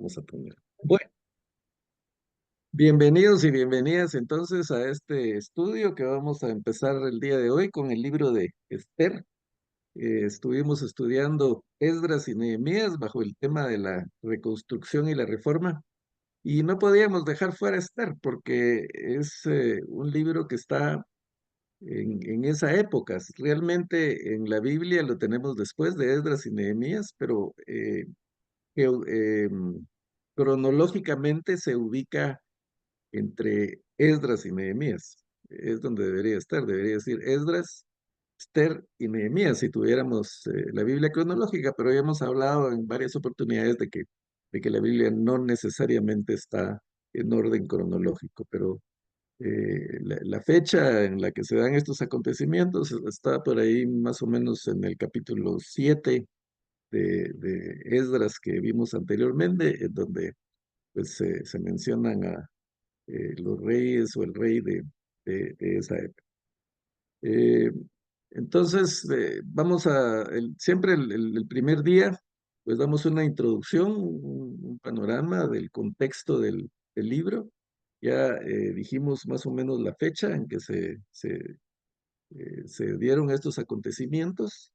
Vamos a poner. Bueno, bienvenidos y bienvenidas entonces a este estudio que vamos a empezar el día de hoy con el libro de Esther. Estuvimos estudiando Esdras y Nehemías bajo el tema de la reconstrucción y la reforma. Y no podíamos dejar fuera Esther porque es un libro que está en esa época. Realmente en la Biblia lo tenemos después de Esdras y Nehemías, pero geo- cronológicamente se ubica entre Esdras y Nehemías. Es donde debería decir Esdras, Esther y Nehemías, si tuviéramos la Biblia cronológica, pero ya hemos hablado en varias oportunidades de que la Biblia no necesariamente está en orden cronológico, pero la fecha en la que se dan estos acontecimientos está por ahí más o menos en el capítulo 7 de Esdras que vimos anteriormente, en donde pues se mencionan a los reyes o el rey de esa época. Eh, entonces, vamos a, siempre el primer día, pues damos una introducción, un panorama del contexto del libro. Ya dijimos más o menos la fecha en que se dieron estos acontecimientos.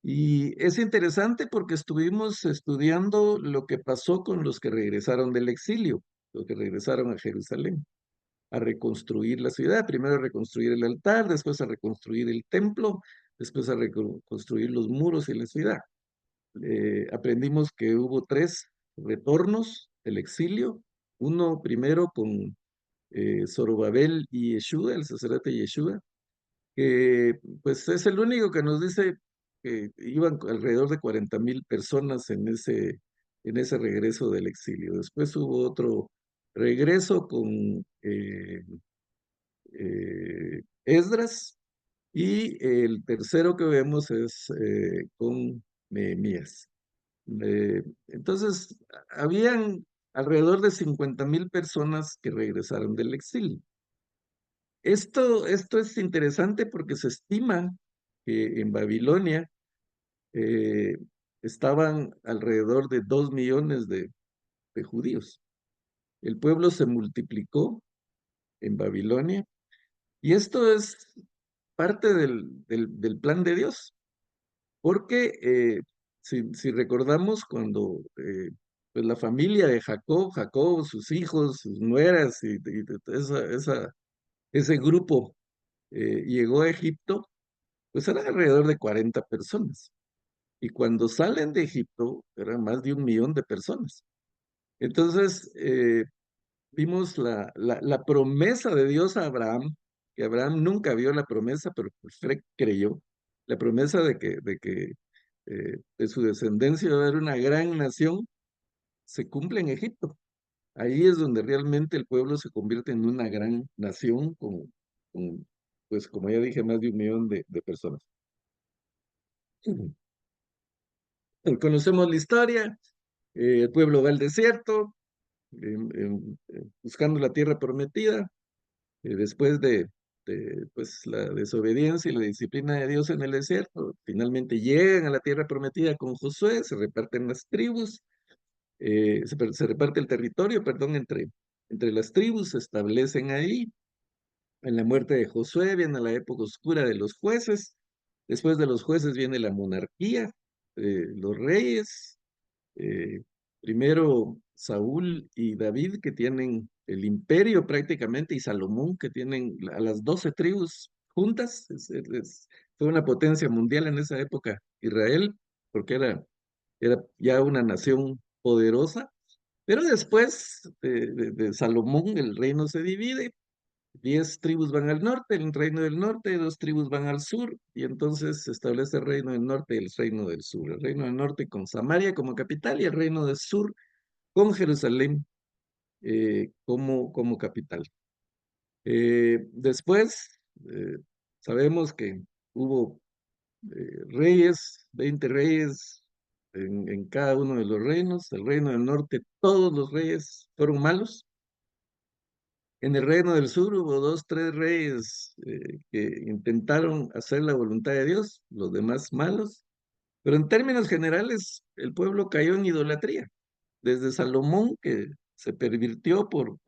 Y es interesante porque estuvimos estudiando lo que pasó con los que regresaron del exilio, los que regresaron a Jerusalén a reconstruir la ciudad, primero a reconstruir el altar, después a reconstruir el templo, después a reconstruir los muros y la ciudad. Aprendimos que hubo tres retornos del exilio, uno primero con Zorobabel y Yeshua, el sacerdote Yeshua, que pues es el único que nos dice que iban alrededor de 40,000 personas en ese regreso del exilio. Después hubo otro regreso con Esdras, y el tercero que vemos es con Nehemías. Entonces, habían alrededor de 50,000 personas que regresaron del exilio. Esto es interesante porque se estima que en Babilonia eh, estaban alrededor de 2 millones de judíos. El pueblo se multiplicó en Babilonia. Y esto es parte del plan de Dios, porque si recordamos cuando pues la familia de Jacob, sus hijos, sus nueras y ese grupo llegó a Egipto, pues eran alrededor de 40 personas. Y cuando salen de Egipto, eran más de 1 millón de personas. Entonces, vimos la promesa de Dios a Abraham, que Abraham nunca vio la promesa, pero pues creyó, la promesa de que de su descendencia va a haber una gran nación, se cumple en Egipto. Ahí es donde realmente el pueblo se convierte en una gran nación pues como ya dije, más de 1 millón de personas. Conocemos la historia, el pueblo va al desierto, buscando la tierra prometida. Después de pues, la desobediencia y la disciplina de Dios en el desierto, finalmente llegan a la tierra prometida con Josué, se reparten las tribus, se reparte el territorio, perdón, entre las tribus, se establecen ahí. En la muerte de Josué viene la época oscura de los jueces, después de los jueces viene la monarquía, los reyes, eh, primero Saúl y David, que tienen el imperio prácticamente, y Salomón, que tienen a las 12 tribus juntas. Fue una potencia mundial en esa época, Israel, porque era ya una nación poderosa. Pero después de Salomón, el reino se divide. 10 tribus van al norte, el reino del norte, 2 tribus van al sur, y entonces se establece el reino del norte y el reino del sur. El reino del norte con Samaria como capital y el reino del sur con Jerusalén como capital. Después, sabemos que hubo reyes, 20 reyes en cada uno de los reinos. El reino del norte, todos los reyes fueron malos. En el reino del sur hubo 2, 3 reyes que intentaron hacer la voluntad de Dios, los demás malos, pero en términos generales el pueblo cayó en idolatría. desde Salomón, que se pervirtió por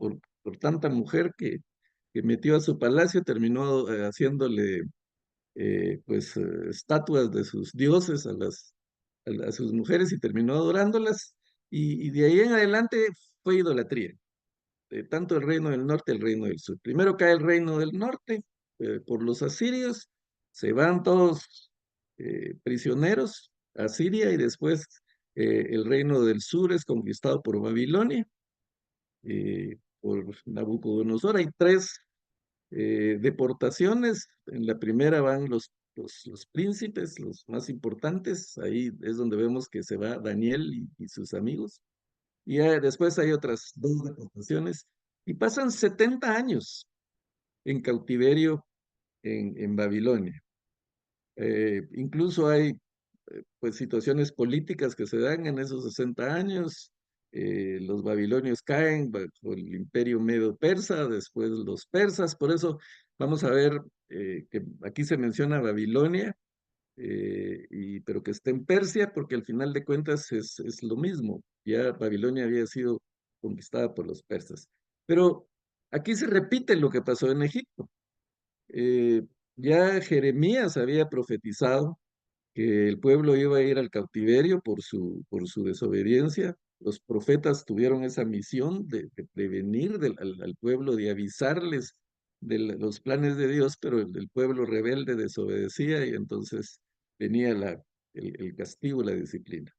tanta mujer que metió a su palacio, terminó haciéndole pues estatuas de sus dioses a sus mujeres y terminó adorándolas, y de ahí en adelante fue idolatría, tanto el reino del norte el reino del sur. Primero cae el reino del norte por los asirios, se van todos prisioneros a Siria, y después el reino del sur es conquistado por Babilonia, por Nabucodonosor. Hay tres deportaciones. En la primera van los príncipes, los más importantes. Ahí es donde vemos que se va Daniel y sus amigos. Y después hay otras dos deportaciones. Y pasan 70 años en cautiverio en Babilonia. Incluso hay pues situaciones políticas que se dan en esos 60 años. Los babilonios caen bajo el imperio medo-persa, después los persas. Por eso vamos a ver que aquí se menciona Babilonia, pero que está en Persia, porque al final de cuentas es lo mismo. Ya Babilonia había sido conquistada por los persas. Pero aquí se repite lo que pasó en Egipto. Eh, ya Jeremías había profetizado que el pueblo iba a ir al cautiverio por su desobediencia. Los profetas tuvieron esa misión de prevenir al pueblo, de avisarles de los planes de Dios, pero el pueblo rebelde desobedecía, y entonces venía el castigo, la disciplina.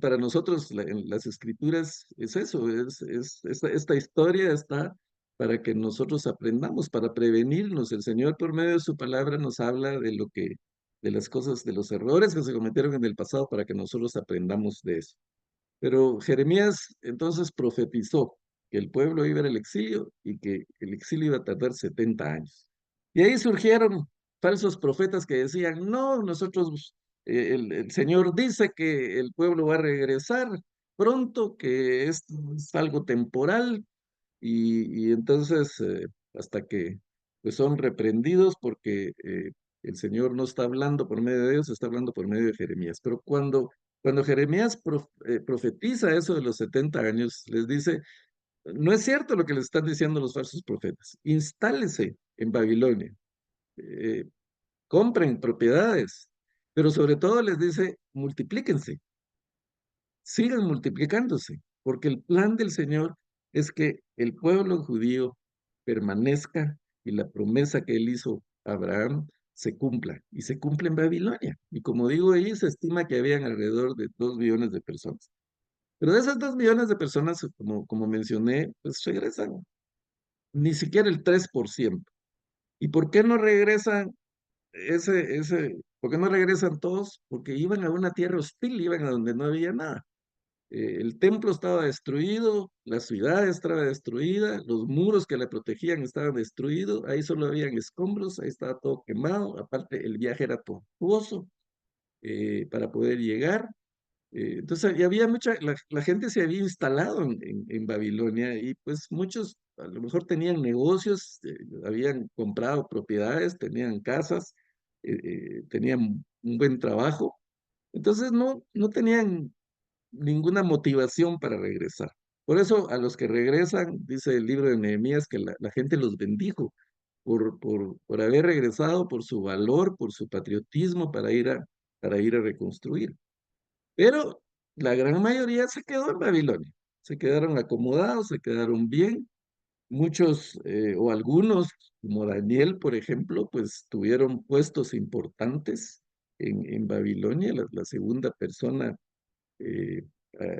Para nosotros en las escrituras es eso, esta historia está para que nosotros aprendamos, para prevenirnos. El Señor por medio de su palabra nos habla de las cosas, de los errores que se cometieron en el pasado, para que nosotros aprendamos de eso. Pero Jeremías entonces profetizó que el pueblo iba al exilio y que el exilio iba a tardar 70 años. Y ahí surgieron falsos profetas que decían, no, nosotros, el Señor dice que el pueblo va a regresar pronto, que esto es algo temporal, y entonces hasta que pues son reprendidos, porque el Señor no está hablando por medio de Dios, está hablando por medio de Jeremías. Pero cuando Jeremías profetiza eso de los 70 años, les dice, no es cierto lo que les están diciendo los falsos profetas, instálese en Babilonia, eh, compren propiedades, pero sobre todo les dice, multiplíquense, sigan multiplicándose, porque el plan del Señor es que el pueblo judío permanezca, y la promesa que él hizo a Abraham se cumpla, y se cumple en Babilonia. Y como digo, ahí se estima que habían alrededor de 2 millones de personas. Pero de esas 2 millones de personas, como mencioné, pues regresan ni siquiera el 3%. ¿Y por qué no regresan por qué no regresan todos? Porque iban a una tierra hostil, iban a donde no había nada. El templo estaba destruido, la ciudad estaba destruida, los muros que la protegían estaban destruidos, ahí solo habían escombros, ahí estaba todo quemado. Aparte el viaje era tortuoso para poder llegar. Entonces ya había la gente se había instalado en Babilonia, y pues muchos a lo mejor tenían negocios, habían comprado propiedades, tenían casas, tenían un buen trabajo. Entonces no tenían ninguna motivación para regresar. Por eso a los que regresan, dice el libro de Nehemías, que la gente los bendijo por haber regresado, por su valor, por su patriotismo para ir a reconstruir. Pero la gran mayoría se quedó en Babilonia, se quedaron acomodados, se quedaron bien. Muchos o algunos, como Daniel, por ejemplo, pues tuvieron puestos importantes en Babilonia, la segunda persona eh,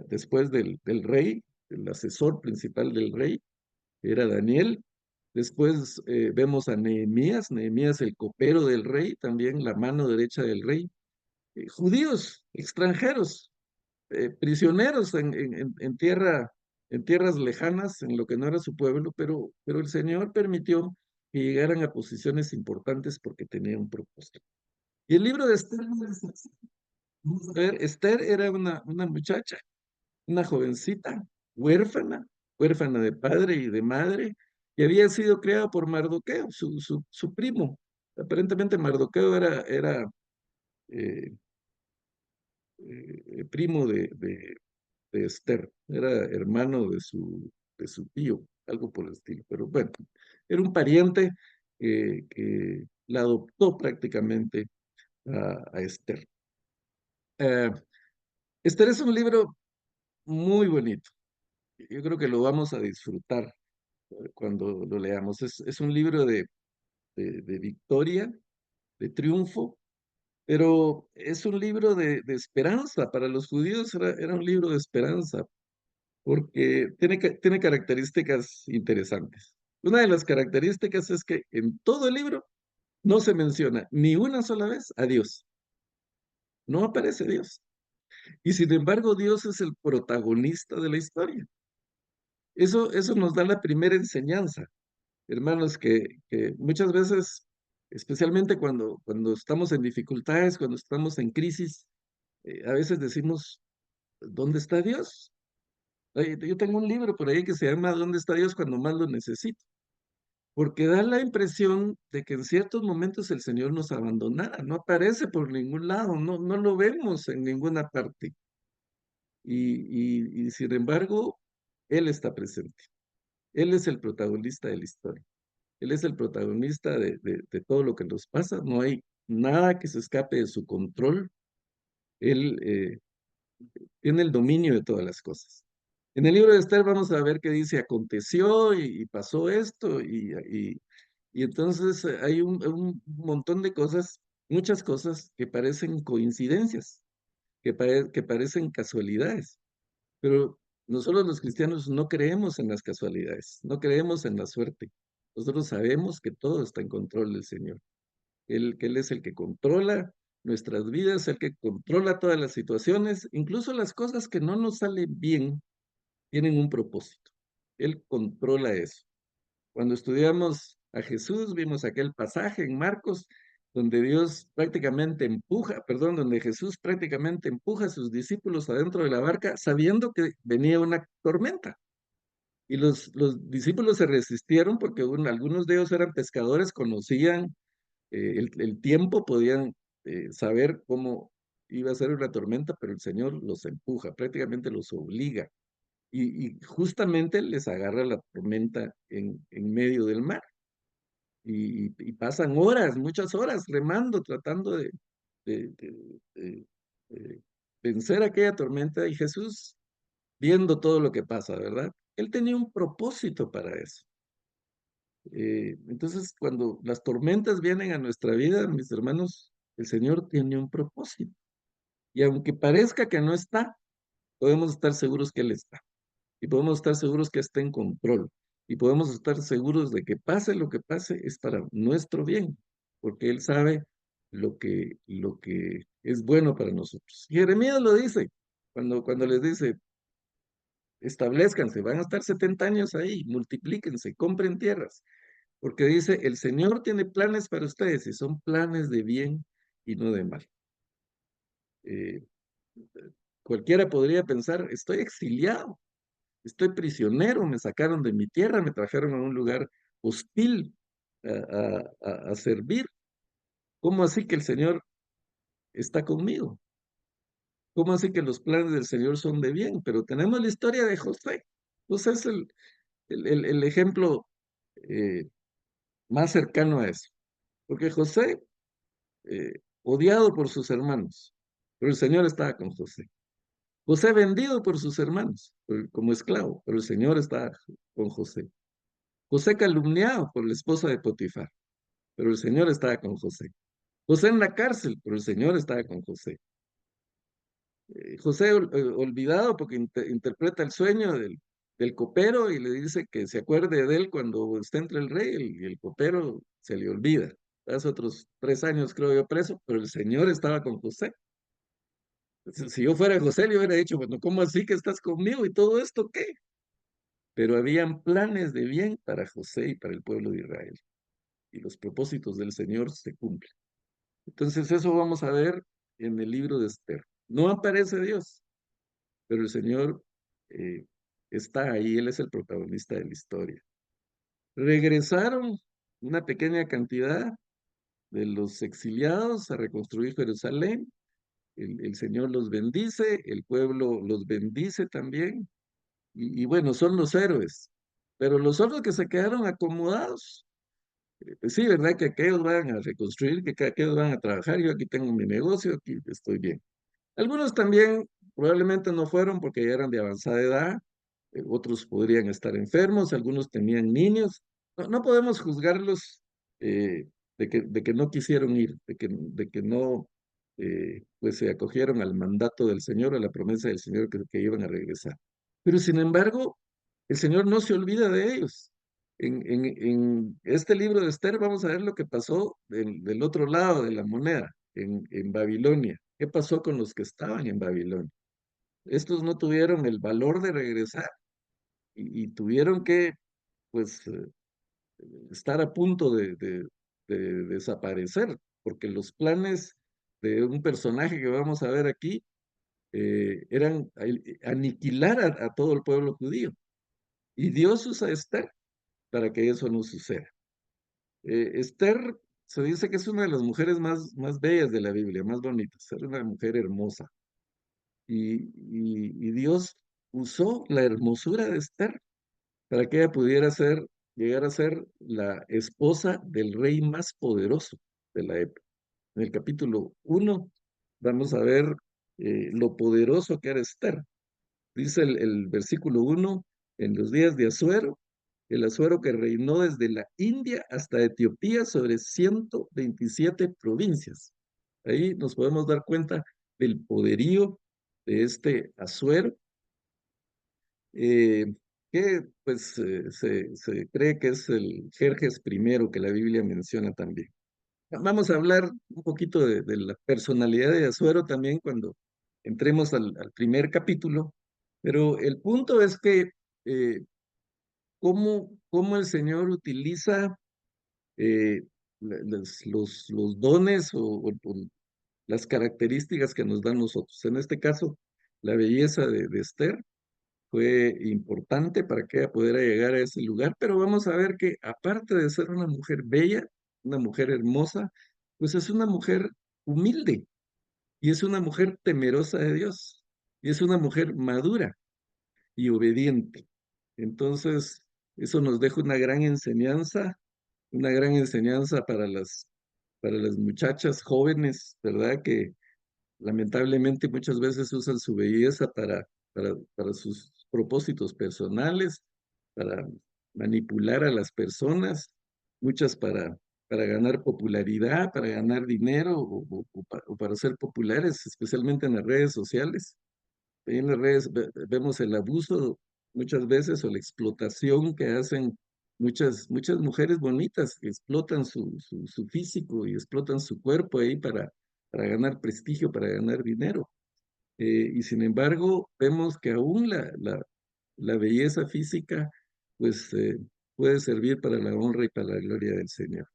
después del rey, el asesor principal del rey, era Daniel. Después vemos a Nehemías el copero del rey, también la mano derecha del rey. Judíos, extranjeros, prisioneros en tierras lejanas, en lo que no era su pueblo, pero el Señor permitió que llegaran a posiciones importantes porque tenía un propósito. Y el libro de Esther, vamos a ver, Esther era una muchacha, una jovencita, huérfana, huérfana de padre y de madre, que había sido criada por Mardoqueo, su primo. Aparentemente Mardoqueo era eh, primo de de Esther, era hermano de su tío, algo por el estilo, pero bueno, era un pariente que la adoptó prácticamente a Esther. Eh, Esther es un libro muy bonito. Yo creo que lo vamos a disfrutar cuando lo leamos. Es un libro de victoria, de triunfo, pero es un libro de esperanza. Para los judíos era un libro de esperanza, porque tiene características interesantes. Una de las características es que en todo el libro no se menciona ni una sola vez a Dios. No aparece Dios. Y sin embargo, Dios es el protagonista de la historia. Eso nos da la primera enseñanza, hermanos, que muchas veces, especialmente cuando estamos en dificultades, cuando estamos en crisis, a veces decimos, ¿dónde está Dios? Yo tengo un libro por ahí que se llama ¿Dónde está Dios cuando más lo necesito? Porque da la impresión de que en ciertos momentos el Señor nos abandonara, no aparece por ningún lado, no lo vemos en ninguna parte. Y sin embargo, Él está presente. Él es el protagonista de la historia. Él es el protagonista de todo lo que nos pasa. No hay nada que se escape de su control. Él tiene el dominio de todas las cosas. En el libro de Esther vamos a ver que dice, aconteció y pasó esto, y entonces hay un montón de cosas, muchas cosas que parecen coincidencias, que parecen casualidades, pero nosotros los cristianos no creemos en las casualidades, no creemos en la suerte. Nosotros sabemos que todo está en control del Señor. Que Él es el que controla nuestras vidas, el que controla todas las situaciones, incluso las cosas que no nos salen bien, tienen un propósito. Él controla eso. Cuando estudiamos a Jesús, vimos aquel pasaje en Marcos donde Dios prácticamente empuja, perdón, donde Jesús prácticamente empuja a sus discípulos adentro de la barca sabiendo que venía una tormenta. Y los discípulos se resistieron porque algunos de ellos eran pescadores, conocían el tiempo, podían saber cómo iba a ser una tormenta, pero el Señor los empuja, prácticamente los obliga. Y justamente les agarra la tormenta en medio del mar. Y pasan horas, muchas horas remando, tratando de, de- de- de vencer aquella tormenta. Y Jesús, viendo todo lo que pasa, ¿verdad? Él tenía un propósito para eso. Entonces, cuando las tormentas vienen a nuestra vida, mis hermanos, el Señor tiene un propósito. Y aunque parezca que no está, podemos estar seguros que Él está. Y podemos estar seguros que está en control. Y podemos estar seguros de que pase lo que pase, es para nuestro bien, porque Él sabe lo que es bueno para nosotros. Jeremías lo dice, cuando les dice, establezcanse, van a estar 70 años ahí, multiplíquense, compren tierras. Porque dice, el Señor tiene planes para ustedes y son planes de bien y no de mal. Eh, Cualquiera podría pensar, estoy exiliado, estoy prisionero, me sacaron de mi tierra, me trajeron a un lugar hostil a servir. ¿Cómo así que el Señor está conmigo? ¿Cómo así que los planes del Señor son de bien? Pero tenemos la historia de José. José es el ejemplo eh, más cercano a eso. Porque José odiado por sus hermanos, pero el Señor estaba con José. José vendido por sus hermanos como esclavo, pero el Señor estaba con José. José calumniado por la esposa de Potifar, pero el Señor estaba con José. José en la cárcel, pero el Señor estaba con José. José olvidado porque interpreta el sueño del copero y le dice que se acuerde de él cuando esté entre el rey y el copero se le olvida. Hace otros 3 años creo yo preso, pero el Señor estaba con José. Si yo fuera José, le hubiera dicho, bueno, ¿cómo así que estás conmigo y todo esto qué? Pero habían planes de bien para José y para el pueblo de Israel. Y los propósitos del Señor se cumplen. Entonces eso vamos a ver en el libro de Esther. No aparece Dios, pero el Señor eh, está ahí, Él es el protagonista de la historia. Regresaron una pequeña cantidad de los exiliados a reconstruir Jerusalén. el Señor los bendice, el pueblo los bendice también, y bueno, son los héroes. Pero los otros que se quedaron acomodados, pues sí, ¿verdad? Que aquellos van a reconstruir, que aquellos van a trabajar, yo aquí tengo mi negocio, aquí estoy bien. Algunos también probablemente no fueron porque ya eran de avanzada edad, otros podrían estar enfermos, algunos tenían niños. No, no podemos juzgarlos eh, de que no quisieron ir, de que no pues se acogieron al mandato del Señor, a la promesa del Señor que iban a regresar. Pero sin embargo, el Señor no se olvida de ellos. En este libro de Esther vamos a ver lo que pasó del otro lado de la moneda, en Babilonia. ¿Qué pasó con los que estaban en Babilonia? Estos no tuvieron el valor de regresar y tuvieron que, pues, estar a punto de desaparecer, porque los planes de un personaje que vamos a ver aquí eran aniquilar a todo el pueblo judío. Y Dios usa a Esther para que eso no suceda. Esther se dice que es una de las mujeres más bellas de la Biblia, más bonitas, era una mujer hermosa. Y Dios usó la hermosura de Esther para que ella pudiera llegar a ser la esposa del rey más poderoso de la época. En el capítulo 1 vamos a ver lo poderoso que era Esther. Dice el versículo 1: en los días de Asuero, el Asuero que reinó desde la India hasta Etiopía sobre 127 provincias. Ahí nos podemos dar cuenta del poderío de este Asuero, eh, que pues se cree que es el Jerjes primero que la Biblia menciona también. Vamos a hablar un poquito de la personalidad de Asuero también cuando entremos al primer capítulo, pero el punto es que eh, cómo el Señor utiliza eh, los dones o las características que nos dan nosotros. En este caso, la belleza de Esther fue importante para que ella pudiera llegar a ese lugar, pero vamos a ver que aparte de ser una mujer bella, una mujer hermosa, pues es una mujer humilde y es una mujer temerosa de Dios y es una mujer madura y obediente. Entonces, eso nos deja una gran enseñanza para las muchachas jóvenes, ¿verdad? Que lamentablemente muchas veces usan su belleza para sus propósitos personales, para manipular a las personas, muchas para ganar popularidad, para ganar dinero o para ser populares, especialmente en las redes sociales. Ahí en las redes vemos el abuso muchas veces o la explotación que hacen muchas mujeres bonitas que explotan su físico y explotan su cuerpo ahí para ganar prestigio, para ganar dinero. Y sin embargo, vemos que aún la belleza física, pues puede servir para la honra y para la gloria del Señor.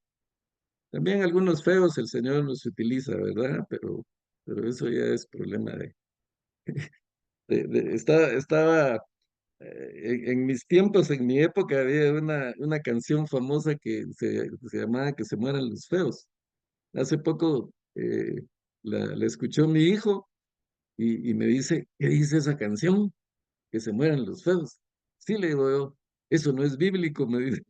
También algunos feos el Señor los utiliza, ¿verdad? Pero eso ya es problema estaba en mis tiempos, en mi época, había una canción famosa que se llamaba Que se mueran los feos. Hace poco la escuchó mi hijo y me dice, ¿qué dice esa canción? Que se mueran los feos. Sí, le digo yo, eso no es bíblico, me dice.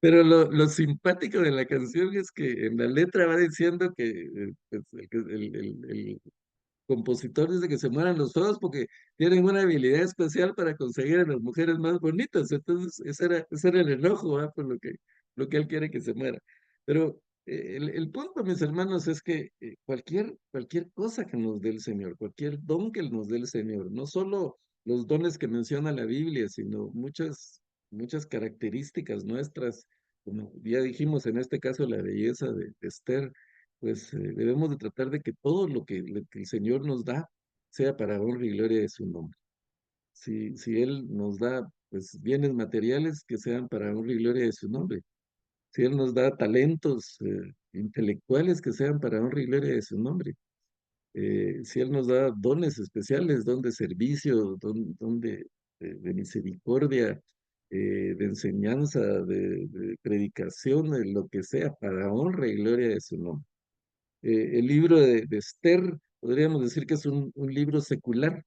Pero lo simpático de la canción es que en la letra va diciendo que pues, el compositor dice que se mueran los feos porque tienen una habilidad especial para conseguir a las mujeres más bonitas. Entonces, ese era el enojo, ¿va? Por lo que él quiere que se muera. Pero el punto, mis hermanos, es que cualquier cosa que nos dé el Señor, cualquier don que nos dé el Señor, no solo los dones que menciona la Biblia, sino muchas características nuestras, como ya dijimos en este caso, la belleza de Esther, pues debemos de tratar de que todo lo que el Señor nos da sea para honra y gloria de su nombre. Si Él nos da pues bienes materiales, que sean para honra y gloria de su nombre. Si Él nos da talentos intelectuales, que sean para honra y gloria de su nombre. Si Él nos da dones especiales, don de servicio, don de misericordia, de enseñanza, de predicación, de lo que sea, para honra y gloria de su nombre. El libro de Esther, podríamos decir que es un libro secular,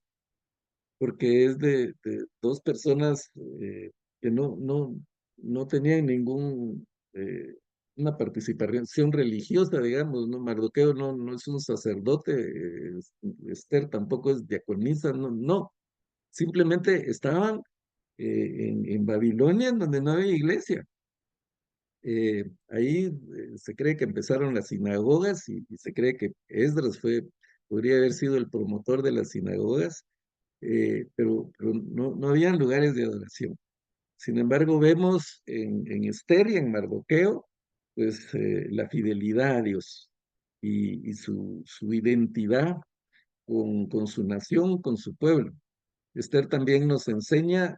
porque es de dos personas que no tenían ningún, una participación religiosa, digamos, ¿no? Mardoqueo no es un sacerdote, Esther tampoco es diaconisa, no, simplemente estaban en Babilonia, en donde no había iglesia. Ahí se cree que empezaron las sinagogas y se cree que Esdras podría haber sido el promotor de las sinagogas, pero no habían lugares de adoración. Sin embargo, vemos en Esther y en Mardoqueo, pues la fidelidad a Dios y su identidad con su nación, con su pueblo. Esther también nos enseña,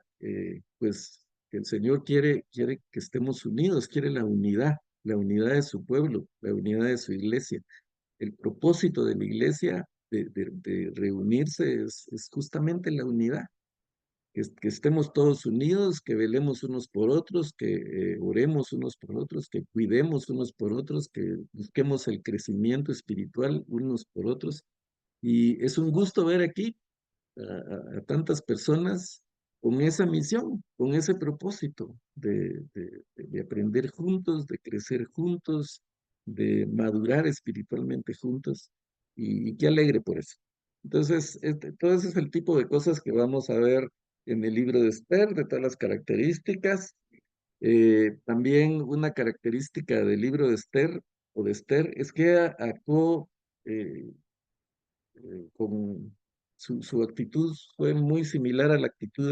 pues, que el Señor quiere que estemos unidos, quiere la unidad de su pueblo, la unidad de su iglesia. El propósito de la iglesia de reunirse es justamente la unidad, que estemos todos unidos, que velemos unos por otros, que oremos unos por otros, que cuidemos unos por otros, que busquemos el crecimiento espiritual unos por otros. Y es un gusto ver aquí a tantas personas con esa misión, con ese propósito de aprender juntos, de crecer juntos, de madurar espiritualmente juntos, y qué alegre por eso. Entonces, todo ese es el tipo de cosas que vamos a ver en el libro de Esther, de todas las características. También una característica del libro de Esther o de Esther es que actuó eh, con su actitud fue muy similar a la actitud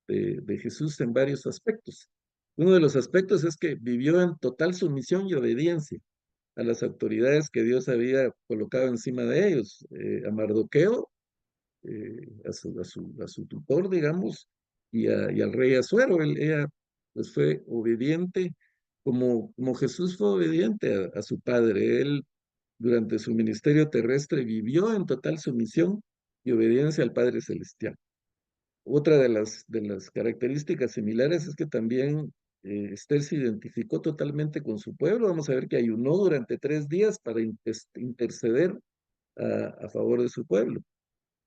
de Jesús en varios aspectos. Uno de los aspectos es que vivió en total sumisión y obediencia a las autoridades que Dios había colocado encima de ellos. A Mardoqueo, a su tutor, digamos, y al rey Asuero. Ella pues fue obediente como Jesús fue obediente a su padre. Él durante su ministerio terrestre vivió en total sumisión y obediencia al Padre Celestial. Otra de las características similares es que también Esther se identificó totalmente con su pueblo. Vamos a ver que ayunó durante 3 días para interceder a favor de su pueblo.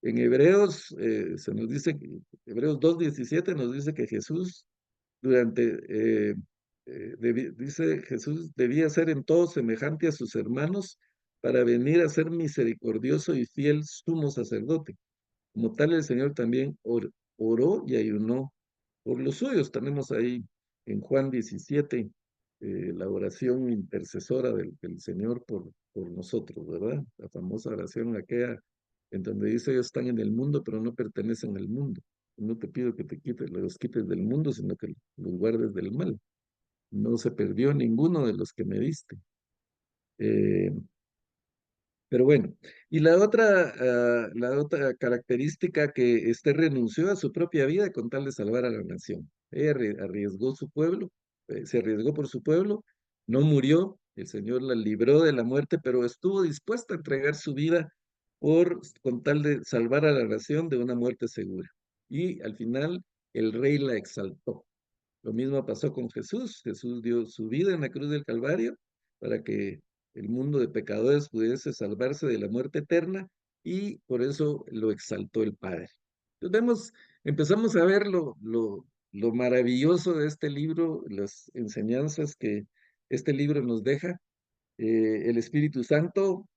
En Hebreos se nos dice, Hebreos 2:17 nos dice que Jesús durante, dice Jesús, debía ser en todo semejante a sus hermanos para venir a ser misericordioso y fiel sumo sacerdote. Como tal, el Señor también oró y ayunó por los suyos. Tenemos ahí en Juan 17 la oración intercesora del Señor por nosotros, ¿verdad? La famosa oración aquella en donde dice, ellos están en el mundo, pero no pertenecen al mundo. No te pido que los quites del mundo, sino que los guardes del mal. No se perdió ninguno de los que me diste. Eh, pero bueno, y la otra característica que este renunció a su propia vida con tal de salvar a la nación. Ella arriesgó su pueblo, se arriesgó por su pueblo, no murió, el Señor la libró de la muerte, pero estuvo dispuesta a entregar su vida con tal de salvar a la nación de una muerte segura. Y al final el rey la exaltó. Lo mismo pasó con Jesús. Jesús dio su vida en la cruz del Calvario para que el mundo de pecadores pudiese salvarse de la muerte eterna y por eso lo exaltó el Padre. Entonces empezamos a ver lo maravilloso de este libro, las enseñanzas que este libro nos deja. El Espíritu Santo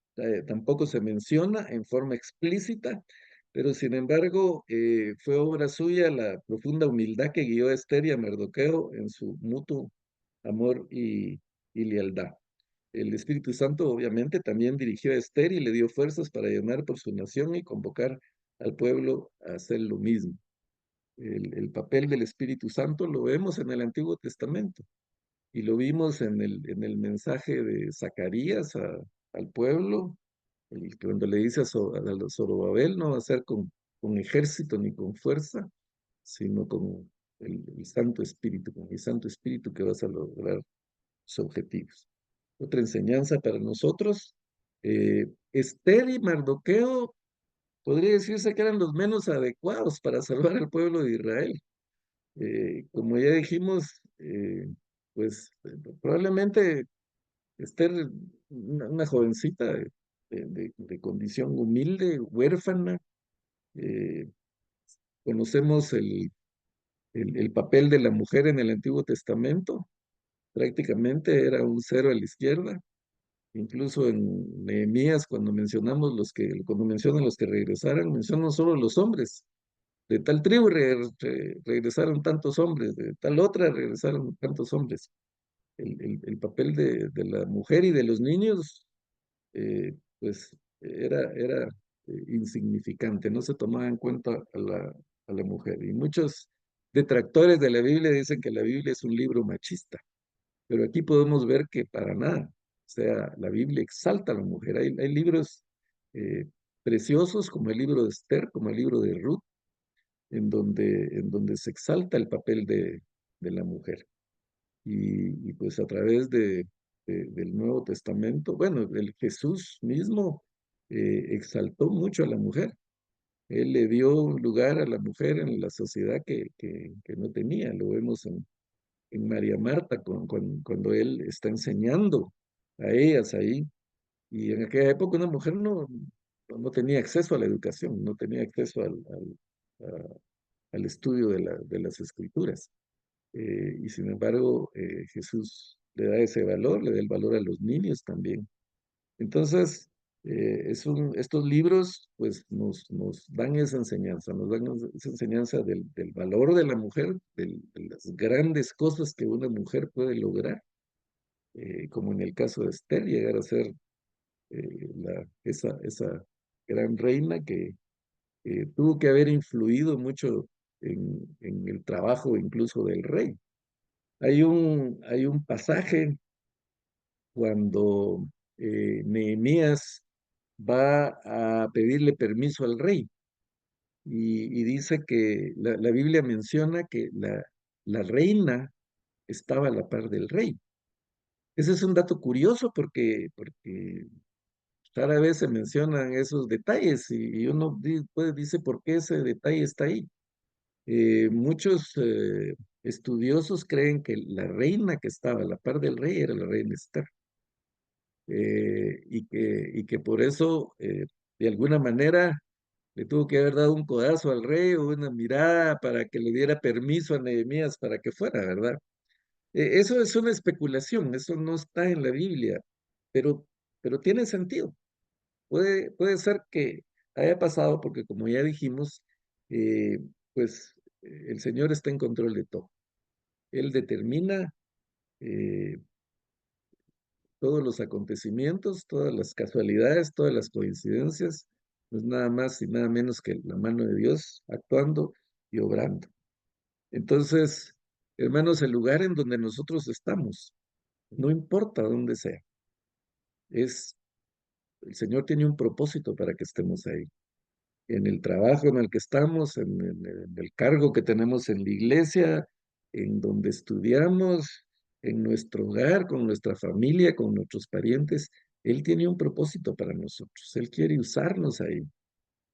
tampoco se menciona en forma explícita, pero sin embargo fue obra suya la profunda humildad que guió a Esther y a Mardoqueo en su mutuo amor y lealtad. El Espíritu Santo obviamente también dirigió a Esther y le dio fuerzas para llamar por su nación y convocar al pueblo a hacer lo mismo. El papel del Espíritu Santo lo vemos en el Antiguo Testamento. Y lo vimos en el mensaje de Zacarías al pueblo, cuando le dice a Zorobabel, no va a ser con ejército ni con fuerza, sino con el Santo Espíritu, con el Santo Espíritu que vas a lograr sus objetivos. Otra enseñanza para nosotros, Esther y Mardoqueo podría decirse que eran los menos adecuados para salvar al pueblo de Israel. Como ya dijimos, pues probablemente Esther, una jovencita, de condición humilde, huérfana. eh, Conocemos el papel de la mujer en el Antiguo Testamento, prácticamente era un cero a la izquierda. Incluso en Nehemías, cuando mencionan los que regresaran, mencionan solo los hombres. De tal tribu regresaron tantos hombres, de tal otra regresaron tantos hombres. El papel de la mujer y de los niños, pues era insignificante, no se tomaba en cuenta a la mujer. Y muchos detractores de la Biblia dicen que la Biblia es un libro machista, pero aquí podemos ver que para nada. O sea, la Biblia exalta a la mujer. Hay libros eh, preciosos como el libro de Esther, como el libro de Ruth, en donde se exalta el papel de la mujer. Y pues a través del Nuevo Testamento, bueno, el Jesús mismo exaltó mucho a la mujer. Él le dio lugar a la mujer en la sociedad que no tenía. Lo vemos en María Marta, cuando él está enseñando a ellas ahí. Y en aquella época una mujer no tenía acceso a la educación, no tenía acceso al estudio de las escrituras. Y sin embargo, Jesús le da ese valor, le da el valor a los niños también. Entonces, estos libros pues nos dan esa enseñanza, nos dan esa enseñanza del valor de la mujer, de las grandes cosas que una mujer puede lograr, como en el caso de Esther, llegar a ser esa gran reina que tuvo que haber influido mucho en el trabajo incluso del rey. Hay un pasaje cuando Nehemías va a pedirle permiso al rey y dice que la Biblia menciona que la reina estaba a la par del rey. Ese es un dato curioso porque rara vez se mencionan esos detalles y uno pues, dice por qué ese detalle está ahí. Muchos estudiosos creen que la reina que estaba a la par del rey era la reina Esther, y que por eso, de alguna manera, le tuvo que haber dado un codazo al rey o una mirada para que le diera permiso a Nehemías para que fuera, ¿verdad? Eso es una especulación, eso no está en la Biblia, pero, pero tiene sentido. Puede ser que haya pasado porque, como ya dijimos, eh, pues el Señor está en control de todo. Él determina eh, todos los acontecimientos, todas las casualidades, todas las coincidencias, no es nada más y nada menos que la mano de Dios actuando y obrando. Entonces, hermanos, el lugar en donde nosotros estamos, no importa dónde sea, es, el Señor tiene un propósito para que estemos ahí. En el trabajo en el que estamos, en el cargo que tenemos en la iglesia, en donde estudiamos, en nuestro hogar, con nuestra familia, con nuestros parientes. Él tiene un propósito para nosotros. Él quiere usarnos ahí.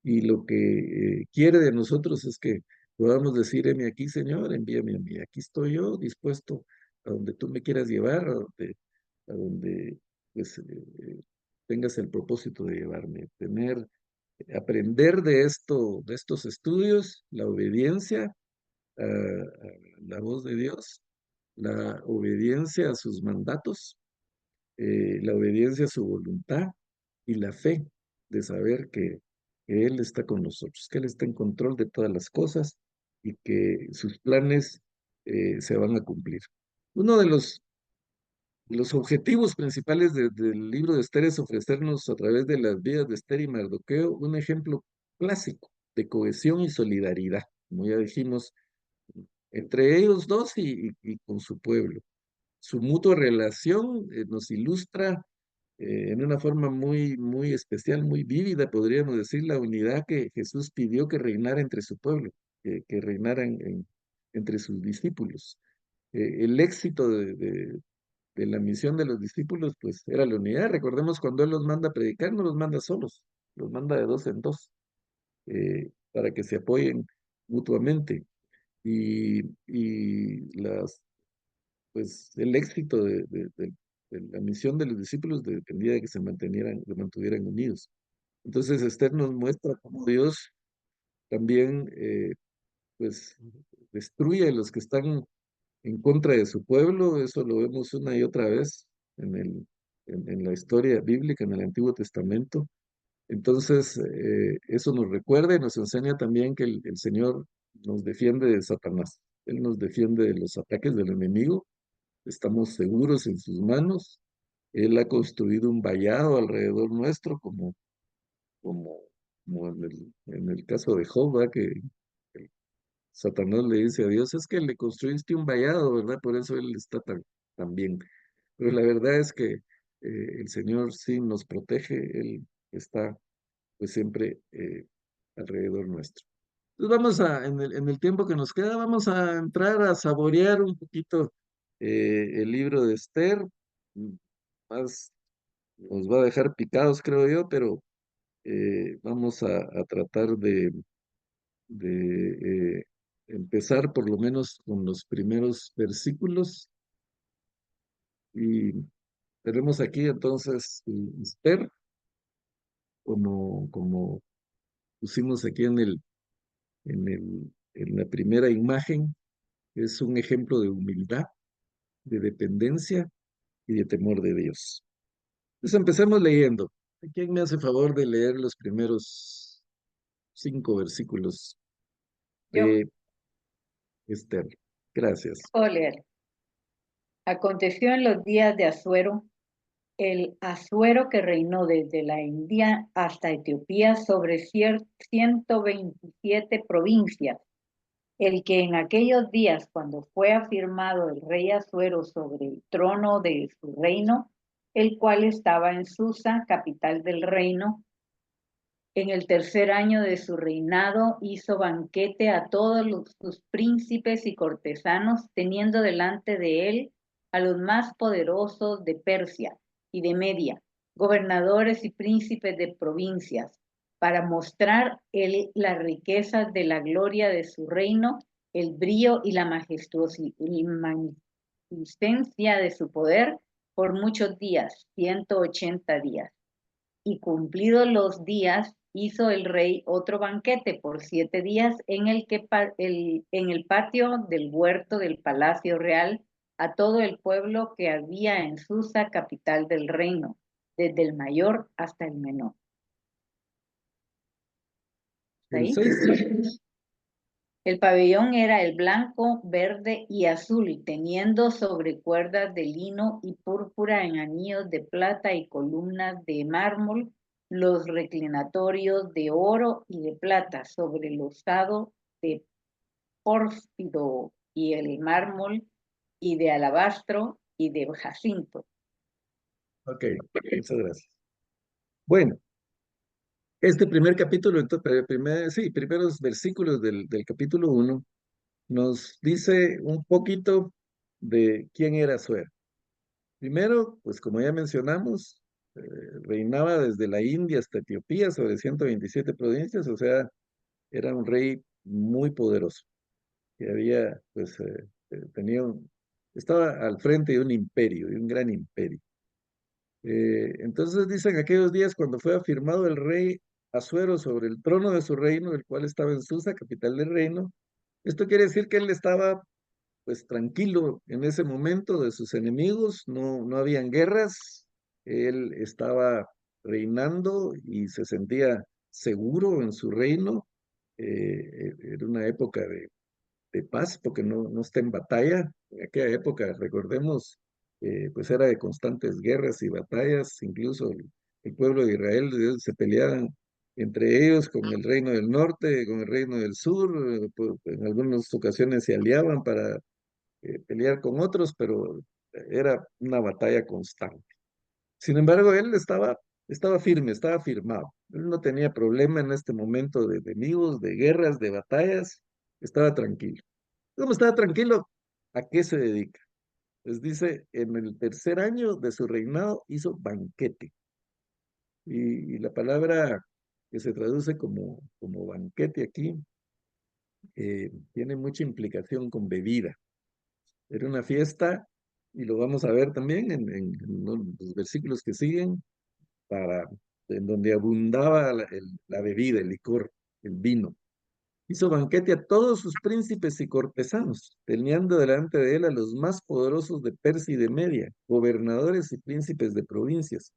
Y lo que quiere de nosotros es que podamos decir, heme aquí, Señor, envíame a mí. Aquí estoy yo, dispuesto a donde tú me quieras llevar, a donde pues, tengas el propósito de llevarme. Aprender de estos estudios, la obediencia a la voz de Dios, la obediencia a sus mandatos, la obediencia a su voluntad y la fe de saber que Él está con nosotros, que Él está en control de todas las cosas y que sus planes se van a cumplir. Uno de los objetivos principales del libro de Esther es ofrecernos a través de las vidas de Esther y Mardoqueo un ejemplo clásico de cohesión y solidaridad, como ya dijimos, entre ellos dos y con su pueblo. Su mutua relación nos ilustra en una forma muy, muy especial, muy vívida, podríamos decir, la unidad que Jesús pidió que reinara entre su pueblo, que reinara entre sus discípulos. El éxito de la misión de los discípulos, pues era la unidad. Recordemos cuando Él los manda a predicar, no los manda solos, los manda de dos en dos, para que se apoyen mutuamente. Y pues el éxito la misión de los discípulos dependía de que se mantuvieran unidos. Entonces Esther nos muestra cómo Dios también, pues, destruye a los que están en contra de su pueblo. Eso lo vemos una y otra vez en la historia bíblica, en el Antiguo Testamento. Entonces, eso nos recuerda y nos enseña también que el Señor nos defiende de Satanás. Él nos defiende de los ataques del enemigo. Estamos seguros en sus manos. Él ha construido un vallado alrededor nuestro, como, como en el caso de Job, ¿verdad? Que Satanás le dice a Dios, es que le construiste un vallado, ¿verdad? Por eso él está tan bien. Pero la verdad es que el Señor sí nos protege. Él está pues siempre alrededor nuestro. Entonces en el tiempo que nos queda, vamos a entrar a saborear un poquito el libro de Esther. Mm, Más nos va a dejar picados, creo yo, pero vamos a tratar de empezar por lo menos con los primeros versículos. Y tenemos aquí entonces Esther, como pusimos aquí en la primera imagen. Es un ejemplo de humildad, de dependencia y de temor de Dios. Entonces empecemos leyendo. ¿Quién me hace favor de leer los primeros 5 versículos Yo de Esther? Gracias. puedo leer. Aconteció en los días de Asuero, el Asuero que reinó desde la India hasta Etiopía sobre 127 provincias, el que en aquellos días, cuando fue afirmado el rey Asuero sobre el trono de su reino, el cual estaba en Susa, capital del reino, en el tercer año de su reinado hizo banquete a todos sus príncipes y cortesanos, teniendo delante de él a los más poderosos de Persia y de Media, gobernadores y príncipes de provincias, para mostrar él las riquezas de la gloria de su reino, el brillo y la magnificencia de su poder por muchos días, 180 días. Y cumplidos los días, hizo el rey otro banquete por 7 días en el patio del huerto del palacio real a todo el pueblo que había en Susa, capital del reino, desde el mayor hasta el menor. ¿Está El ahí? 6. El pabellón era el blanco, verde y azul, teniendo sobre cuerdas de lino y púrpura en anillos de plata y columnas de mármol los reclinatorios de oro y de plata sobre el losado de pórfido y el mármol y de alabastro y de jacinto. Ok, muchas gracias. Bueno, este primer capítulo, entonces, sí, primeros versículos del capítulo 1, nos dice un poquito de quién era Asuero. Primero, pues como ya mencionamos, reinaba desde la India hasta Etiopía sobre 127 provincias, o sea, era un rey muy poderoso, que había, pues, estaba al frente de un imperio, de un gran imperio. Entonces dicen aquellos días cuando fue afirmado el rey Asuero sobre el trono de su reino, el cual estaba en Susa, capital del reino. Esto quiere decir que él estaba pues tranquilo en ese momento de sus enemigos, no habían guerras, él estaba reinando y se sentía seguro en su reino. Era una época de paz porque no está en batalla. En aquella época, recordemos, pues era de constantes guerras y batallas, incluso el pueblo de Israel se peleaban entre ellos con el reino del norte, con el reino del sur, pues, en algunas ocasiones se aliaban para pelear con otros, pero era una batalla constante. Sin embargo, él estaba firme, estaba firmado. Él no tenía problema en este momento de enemigos, de guerras, de batallas, estaba tranquilo. ¿Cómo estaba tranquilo? ¿A qué se dedica? Les dice, en el tercer año de su reinado hizo banquete. Y la palabra que se traduce como banquete aquí tiene mucha implicación con bebida. Era una fiesta y lo vamos a ver también en los versículos que siguen, para, en donde abundaba la bebida, el licor, el vino. Hizo banquete a todos sus príncipes y cortesanos, teniendo delante de él a los más poderosos de Persia y de Media, gobernadores y príncipes de provincias,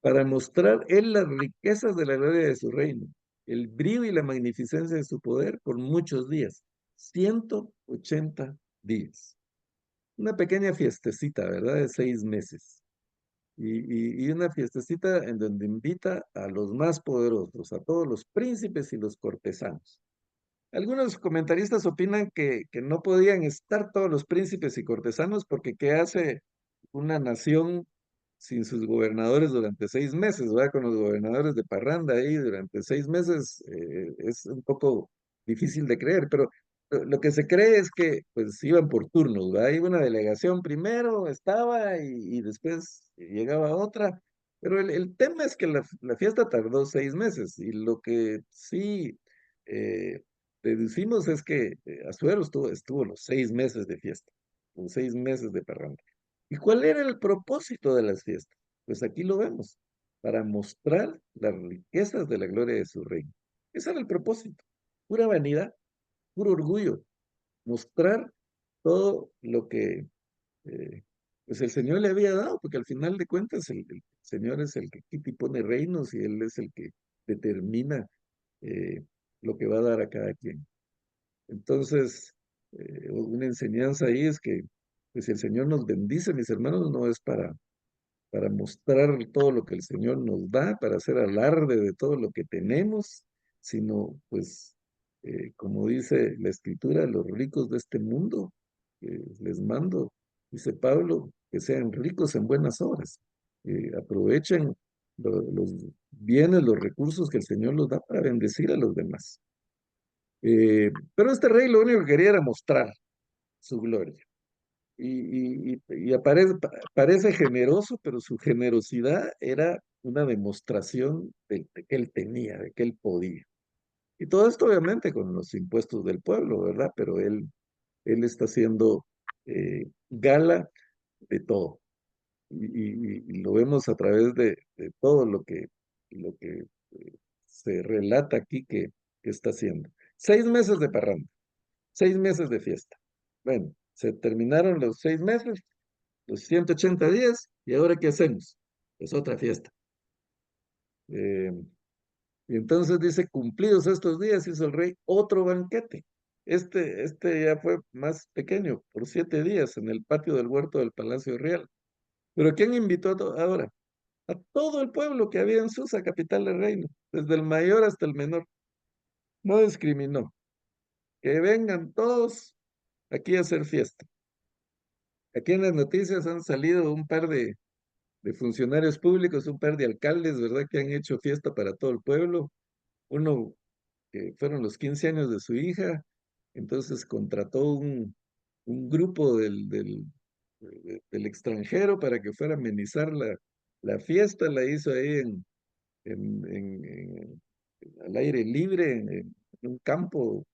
para mostrar él las riquezas de la gloria de su reino, el brillo y la magnificencia de su poder por muchos días, 180 días. Una pequeña fiestecita, ¿verdad? De 6 meses. Y una fiestecita en donde invita a los más poderosos, a todos los príncipes y los cortesanos. Algunos comentaristas opinan que no podían estar todos los príncipes y cortesanos porque ¿qué hace una nación sin sus gobernadores durante 6 meses? ¿Verdad? Con los gobernadores de parranda ahí durante 6 meses, es un poco difícil de creer, pero lo que se cree es que pues iban por turnos, ¿verdad? Iba una delegación primero, estaba y después llegaba otra, pero el tema es que la fiesta tardó 6 meses y lo que sí... eh, deducimos es que Asuero estuvo los 6 meses de fiesta, los 6 meses de parranda. ¿Y cuál era el propósito de las fiestas? Pues aquí lo vemos, para mostrar las riquezas de la gloria de su reino. Ese era el propósito, pura vanidad, puro orgullo, mostrar todo lo que pues el Señor le había dado, porque al final de cuentas el Señor es el que quita y pone reinos y Él es el que determina eh, lo que va a dar a cada quien. Entonces, una enseñanza ahí es que, pues, si el Señor nos bendice, mis hermanos, no es para mostrar todo lo que el Señor nos da, para hacer alarde de todo lo que tenemos, sino, pues, como dice la Escritura, los ricos de este mundo, les mando, dice Pablo, que sean ricos en buenas obras, aprovechen los bienes, los recursos que el Señor los da para bendecir a los demás. Pero este rey lo único que quería era mostrar su gloria. Y parece generoso, pero su generosidad era una demostración de que él tenía, de que él podía. Y todo esto obviamente con los impuestos del pueblo, ¿verdad? Pero él está haciendo gala de todo. Y lo vemos a través de todo lo que se relata aquí que está haciendo. 6 meses de parranda. 6 meses de fiesta. Bueno, se terminaron los 6 meses, los 180 días, ¿y ahora qué hacemos? Pues otra fiesta. Eh, y entonces dice, cumplidos estos días, hizo el rey otro banquete. Este ya fue más pequeño, por 7 días, en el patio del huerto del Palacio Real. Pero ¿quién invitó ahora? A todo el pueblo que había en Susa, capital del reino, desde el mayor hasta el menor. No discriminó. Que vengan todos aquí a hacer fiesta. Aquí en las noticias han salido un par de funcionarios públicos, un par de alcaldes, ¿verdad? Que han hecho fiesta para todo el pueblo. Uno que fueron los 15 años de su hija, entonces contrató un grupo del extranjero para que fuera a amenizar la fiesta, la hizo ahí al aire libre, en un campo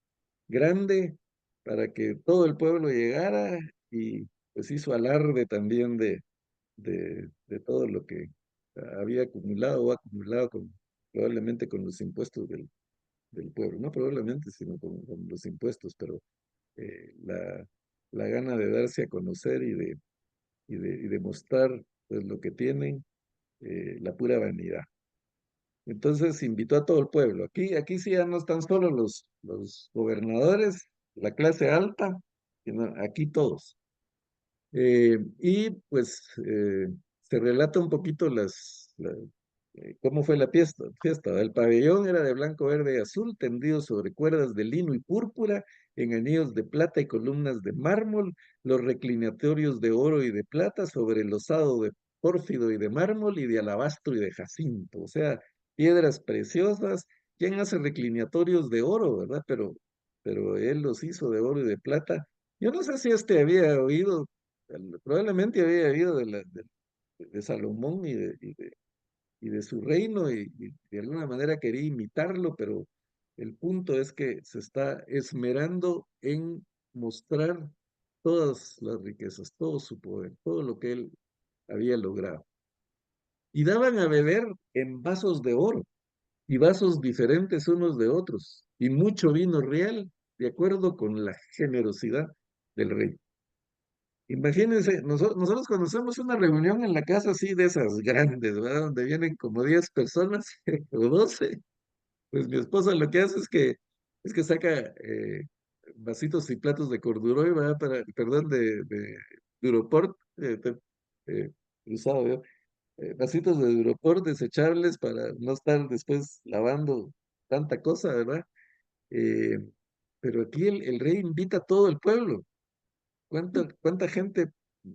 grande, para que todo el pueblo llegara y pues hizo alarde también de todo lo que había acumulado o acumulado probablemente con los impuestos del pueblo, no probablemente, sino con los impuestos, pero la gana de darse a conocer y de mostrar pues lo que tienen, la pura vanidad. Entonces invitó a todo el pueblo. Aquí sí ya no están solo los gobernadores, la clase alta, sino aquí todos. Y pues se relata un poquito cómo fue la fiesta. El pabellón era de blanco, verde y azul, tendido sobre cuerdas de lino y púrpura, en anillos de plata y columnas de mármol, los reclinatorios de oro y de plata sobre el losado de pórfido y de mármol y de alabastro y de jacinto. O sea, piedras preciosas. ¿Quién hace reclinatorios de oro, verdad? Pero él los hizo de oro y de plata. Yo no sé si había oído, probablemente había oído de Salomón y de su reino y de alguna manera quería imitarlo, pero el punto es que se está esmerando en mostrar todas las riquezas, todo su poder, todo lo que él había logrado. Y daban a beber en vasos de oro, y vasos diferentes unos de otros, y mucho vino real, de acuerdo con la generosidad del rey. Imagínense, nosotros cuando hacemos una reunión en la casa así de esas grandes, ¿verdad? Donde vienen como 10 personas o 12, pues mi esposa lo que hace es que saca vasitos y platos de corduroy, ¿verdad? Perdón, de Duroport, eh, usado yo, vasitos de Duroport desechables para no estar después lavando tanta cosa, ¿verdad? Eh, pero aquí el rey invita a todo el pueblo. ¿Cuánta gente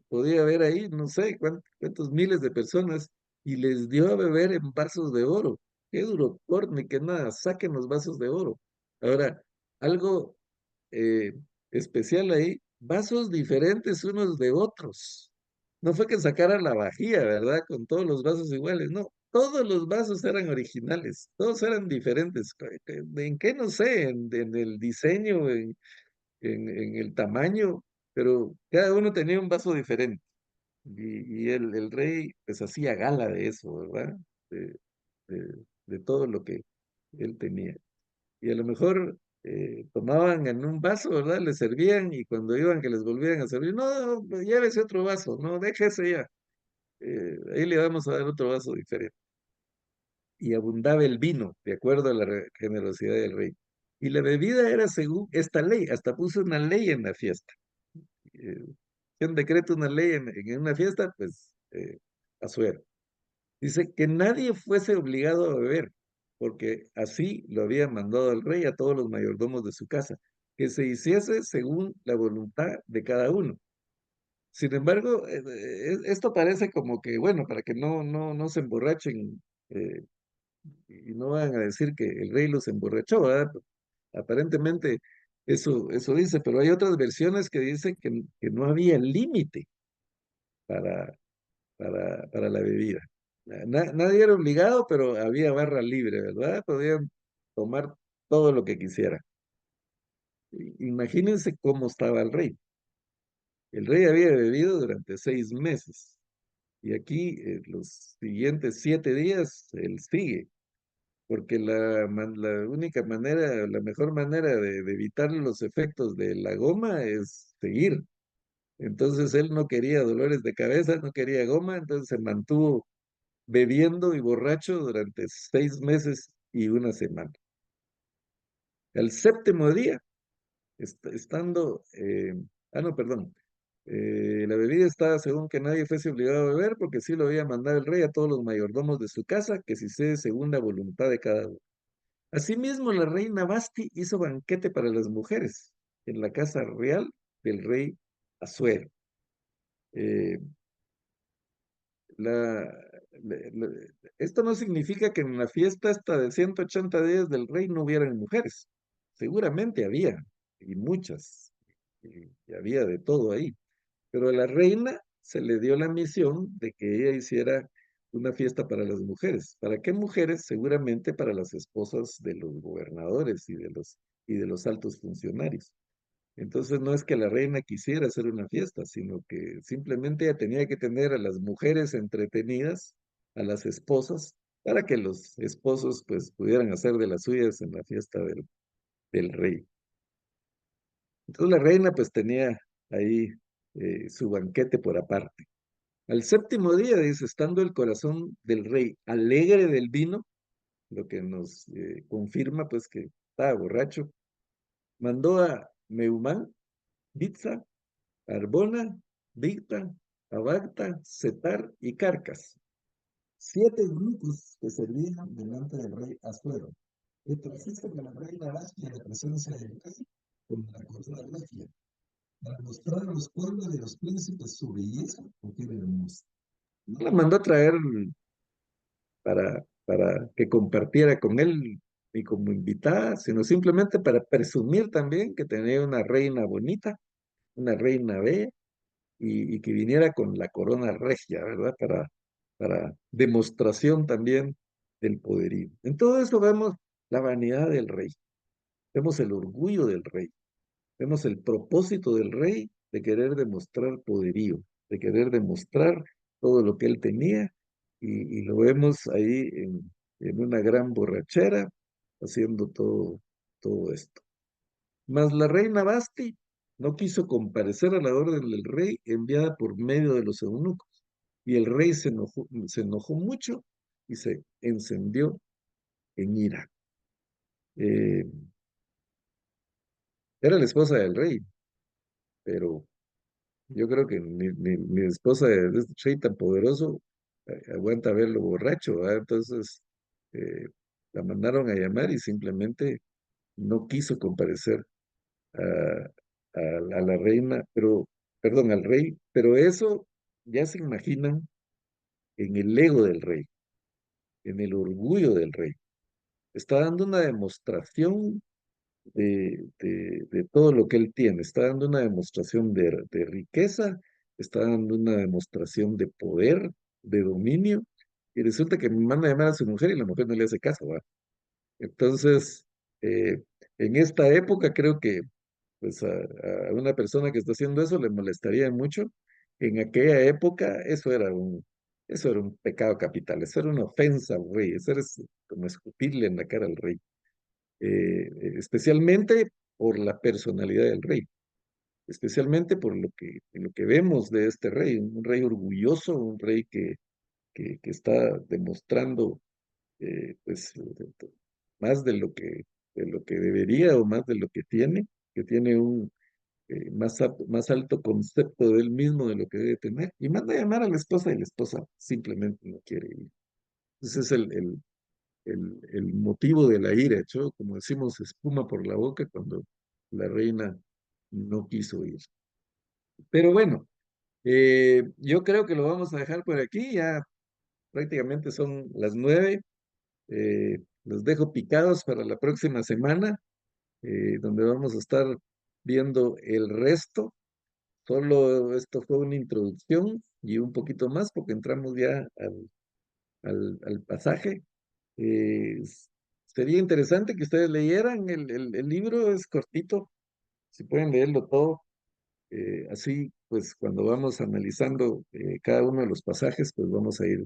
podía haber ahí? No sé, cuántos miles de personas, y les dio a beber en vasos de oro. Qué duro, ni que nada, saquen los vasos de oro. Ahora, algo eh, especial ahí, vasos diferentes unos de otros. No fue que sacaran la vajilla, ¿verdad? Con todos los vasos iguales, no. Todos los vasos eran originales, todos eran diferentes. ¿En qué? No sé, en el diseño, en el tamaño, pero cada uno tenía un vaso diferente. Y el rey pues hacía gala de eso, ¿verdad? De, de todo lo que él tenía. Y a lo mejor tomaban en un vaso, ¿verdad? Les servían y cuando iban que les volvían a servir, no, pues, llévese otro vaso, no, déjese ya. Ahí le vamos a dar otro vaso diferente. Y abundaba el vino, de acuerdo a la generosidad del rey. Y la bebida era según esta ley, hasta puso una ley en la fiesta. eh, ¿Quién decreta una ley en una fiesta? Pues Asuero. Dice que nadie fuese obligado a beber, porque así lo había mandado el rey a todos los mayordomos de su casa, que se hiciese según la voluntad de cada uno. Sin embargo, esto parece como que, bueno, para que no se emborrachen eh, y no van a decir que el rey los emborrachó, ¿verdad? Aparentemente eso dice, pero hay otras versiones que dicen que no había límite para, para la bebida. Nadie era obligado, pero había barra libre, ¿verdad? Podían tomar todo lo que quisieran. Imagínense cómo estaba el rey. El rey había bebido durante 6 meses y aquí los siguientes 7 días él sigue, porque la única manera, la mejor manera de evitar los efectos de la goma es seguir. Entonces él no quería dolores de cabeza, no quería goma, entonces se mantuvo bebiendo y borracho durante 6 meses y 1 semana. El séptimo día, estando, no, perdón, la bebida estaba según que nadie fuese obligado a beber, porque sí lo había mandado el rey a todos los mayordomos de su casa, que si se según la voluntad de cada uno. Asimismo, la reina Basti hizo banquete para las mujeres en la casa real del rey Asuero. Eh, La, Esto no significa que en la fiesta hasta de 180 días del rey no hubieran mujeres. Seguramente había, y muchas, y había de todo ahí. Pero a la reina se le dio la misión de que ella hiciera una fiesta para las mujeres. ¿Para qué mujeres? Seguramente para las esposas de los gobernadores y de los altos funcionarios. Entonces no es que la reina quisiera hacer una fiesta, sino que simplemente ella tenía que tener a las mujeres entretenidas, a las esposas, para que los esposos pues pudieran hacer de las suyas en la fiesta del rey. Entonces la reina pues tenía ahí su banquete por aparte. Al séptimo día, dice, estando el corazón del rey alegre del vino, lo que nos confirma pues que estaba borracho, mandó a Meumán, Bitsa, Arbona, Bigta, Abagta, Setar y Carcas, 7 grupos que servían delante del rey Asuero. Y trajiste con la reina Vastia la presencia del rey con la corona regia, para mostrar a los pueblos de los príncipes su belleza, porque era hermosa. No la mandó a traer para que compartiera con él y como invitada, sino simplemente para presumir también que tenía una reina bonita, una reina bella, y que viniera con la corona regia, ¿verdad? Para demostración también del poderío. En todo eso vemos la vanidad del rey, vemos el orgullo del rey, vemos el propósito del rey de querer demostrar poderío, de querer demostrar todo lo que él tenía, y lo vemos ahí en una gran borrachera, haciendo todo esto. Mas la reina Basti no quiso comparecer a la orden del rey enviada por medio de los eunucos, y el rey se enojó mucho y se encendió en ira. Eh, Era la esposa del rey, pero yo creo que ni esposa de este rey tan poderoso aguanta verlo borracho, ¿verdad? Entonces eh, la mandaron a llamar y simplemente no quiso comparecer a, a la reina, perdón, al rey, pero eso ya se imaginan en el ego del rey, en el orgullo del rey. Está dando una demostración de todo lo que él tiene. Está dando una demostración de riqueza, está dando una demostración de poder, de dominio, y resulta que manda a llamar a su mujer y la mujer no le hace caso, ¿va? Entonces, eh, en esta época creo que pues a una persona que está haciendo eso le molestaría mucho. En aquella época eso era un pecado capital, eso era una ofensa al rey, eso era como escupirle en la cara al rey, especialmente por la personalidad del rey, especialmente por lo que vemos de este rey, un rey orgulloso, un rey que está demostrando pues más de lo que debería o más de lo que tiene un más alto concepto de él mismo de lo que debe tener, y manda a llamar a la esposa y la esposa simplemente no quiere ir. Ese es el motivo de la ira, echó, como decimos, espuma por la boca cuando la reina no quiso ir. Pero bueno, yo creo que lo vamos a dejar por aquí, ya prácticamente son las 9. Los dejo picados para la próxima semana, donde vamos a estar viendo el resto. Solo esto fue una introducción y un poquito más, porque entramos ya al pasaje. Sería interesante que ustedes leyeran el libro, es cortito, si pueden leerlo todo. Así, pues cuando vamos analizando cada uno de los pasajes, pues vamos a ir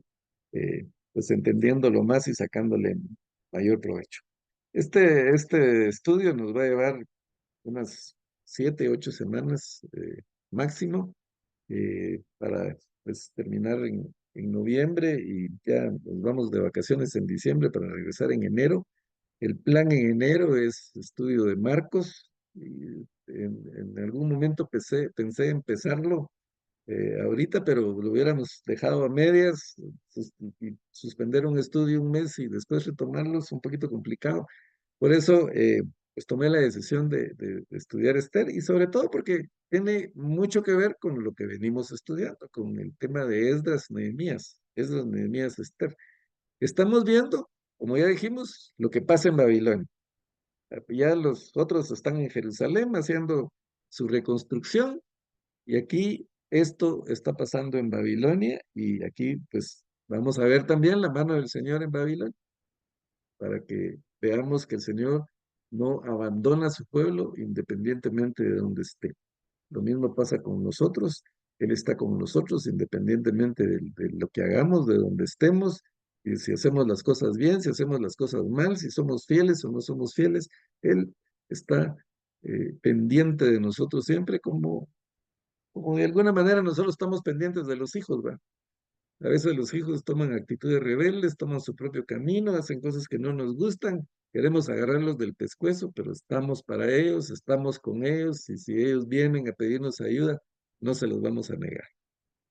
pues entendiéndolo más y sacándole mayor provecho. Este estudio nos va a llevar unas 7, 8 semanas máximo, para pues terminar en noviembre, y ya nos vamos de vacaciones en diciembre para regresar en enero. El plan en enero es estudio de Marcos, y en algún momento pensé empezarlo ahorita, pero lo hubiéramos dejado a medias, y suspender un estudio un mes y después retomarlo es un poquito complicado. Por eso, pues tomé la decisión de estudiar Esther, y sobre todo porque tiene mucho que ver con lo que venimos estudiando, con el tema de Esdras, Nehemías, Esther. Estamos viendo, como ya dijimos, lo que pasa en Babilonia. Ya los otros están en Jerusalén haciendo su reconstrucción, y aquí esto está pasando en Babilonia, y aquí pues vamos a ver también la mano del Señor en Babilonia, para que veamos que el Señor no abandona a su pueblo independientemente de donde esté. Lo mismo pasa con nosotros. Él está con nosotros independientemente de lo que hagamos, de donde estemos, y si hacemos las cosas bien, si hacemos las cosas mal, si somos fieles o no somos fieles. Él está pendiente de nosotros siempre, como de alguna manera nosotros estamos pendientes de los hijos, ¿va? A veces los hijos toman actitudes rebeldes, toman su propio camino, hacen cosas que no nos gustan. Queremos agarrarlos del pescuezo, pero estamos para ellos, estamos con ellos, y si ellos vienen a pedirnos ayuda, no se los vamos a negar.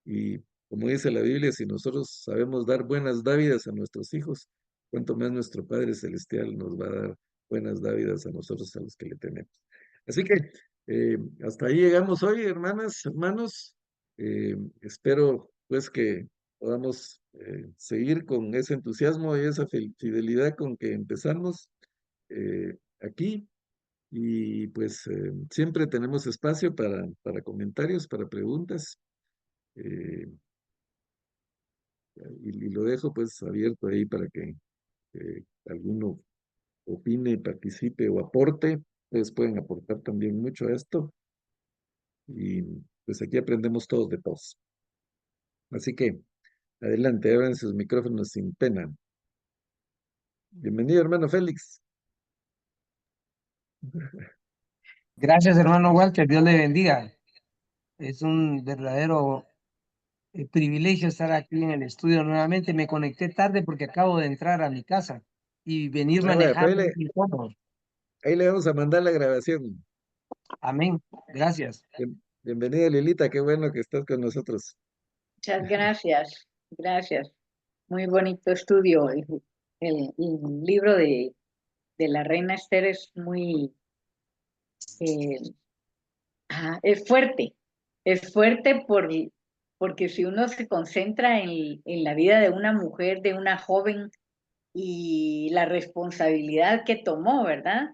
Y como dice la Biblia, si nosotros sabemos dar buenas dávidas a nuestros hijos, cuanto más nuestro Padre Celestial nos va a dar buenas dávidas a nosotros, a los que le tenemos. Así que hasta ahí llegamos hoy, hermanas, hermanos. Espero pues que podamos seguir con ese entusiasmo y esa fidelidad con que empezamos aquí. Y pues siempre tenemos espacio para comentarios, para preguntas. eh, y lo dejo pues abierto ahí para que alguno opine, participe o aporte. Ustedes pueden aportar también mucho a esto. Y pues aquí aprendemos todos de todos. Así que, adelante, abran sus micrófonos sin pena. Bienvenido, hermano Félix. Gracias, hermano Walter. Dios le bendiga. Es un verdadero privilegio estar aquí en el estudio nuevamente. Me conecté tarde porque acabo de entrar a mi casa y venir Bueno, pues manejando. Y todo. ahí le vamos a mandar la grabación. Amén. Gracias. Bienvenida, Lilita, qué bueno que estás con nosotros. Muchas gracias, gracias. Muy bonito estudio. El libro de la Reina Esther es muy, eh, es fuerte porque si uno se concentra en la vida de una mujer, de una joven y la responsabilidad que tomó, ¿verdad?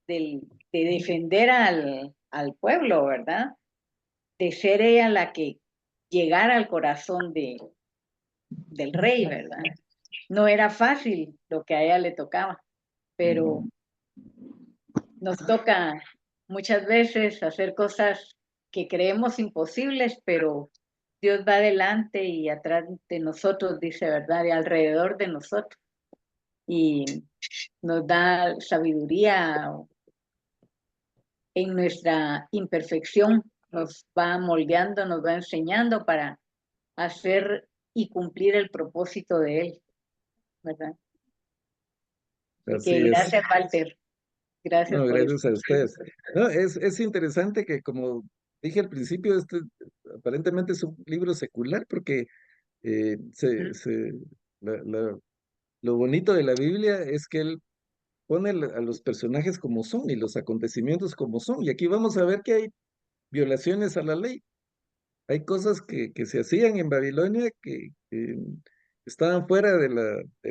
De defender al pueblo, ¿verdad? De ser ella la que llegara al corazón del rey, ¿verdad? No era fácil lo que a ella le tocaba, pero nos toca muchas veces hacer cosas que creemos imposibles, pero Dios va adelante y atrás de nosotros, dice, ¿verdad? Y alrededor de nosotros. Y nos da sabiduría en nuestra imperfección, nos va moldeando, nos va enseñando para hacer y cumplir el propósito de Él, ¿verdad? Así Así que es. gracias, Walter. Gracias No, por gracias a eso. ustedes. No, es interesante que, como dije al principio, aparentemente es un libro secular, porque eh, se, se- la- la- lo bonito de la Biblia es que él pone a los personajes como son y los acontecimientos como son. Y aquí vamos a ver que hay violaciones a la ley. Hay cosas que se hacían en Babilonia que estaban fuera de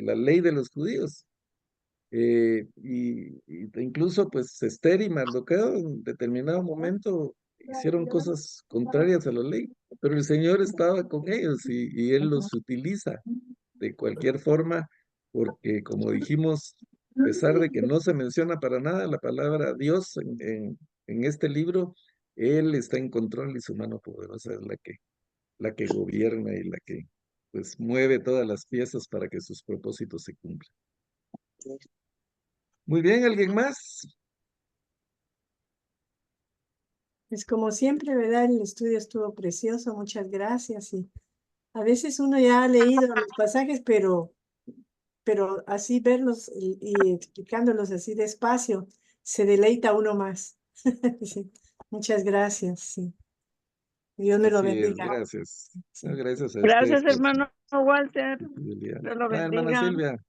la ley de los judíos. Y incluso pues Esther y Mardoqueo en determinado momento hicieron cosas contrarias a la ley, pero el Señor estaba con ellos y Él los utiliza de cualquier forma, porque como dijimos, a pesar de que no se menciona para nada la palabra Dios en este libro, Él está en control y su mano poderosa es la que gobierna y la que pues mueve todas las piezas para que sus propósitos se cumplan. Muy bien, ¿alguien más? Pues como siempre, ¿verdad? El estudio estuvo precioso, muchas gracias. Y a veces uno ya ha leído los pasajes, pero así verlos y explicándolos así despacio, se deleita uno más. Sí, muchas gracias, sí. Dios me lo Así es, bendiga. gracias. Sí. No, gracias a ustedes Gracias, por su hermano Walter. fidelidad. Dios lo Hermana bendiga. Silvia,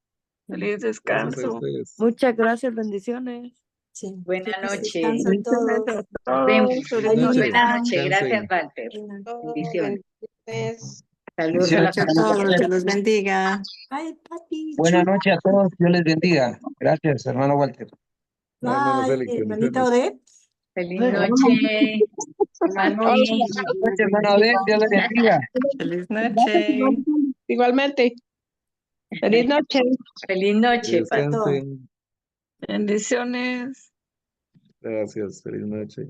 Feliz gracias a descanso. ustedes. Muchas gracias, bendiciones. Sí. Buenas Feliz noches. descanso a Bendiciones todos. a Nos vemos. todos. Feliz Buenas noche. noches. Buenas noches. Gracias, Descansen. Walter. Bendiciones. Saludos a la Bendiciones, familia. hermano Walter. Dios los bendiga. Ay, papi, Buenas noches a todos. Dios les bendiga. Gracias, hermano Walter. Hermano bye, Félix, hermanita bendiciones. Odette. Feliz Hola. noche, hermano Hola. Luis. Buenas noches, hermano Odette. Dios les bendiga. Feliz noche. Igualmente. Feliz noche. Feliz noche, Pati. Todo. Descansen. Bendiciones. Gracias, feliz noche.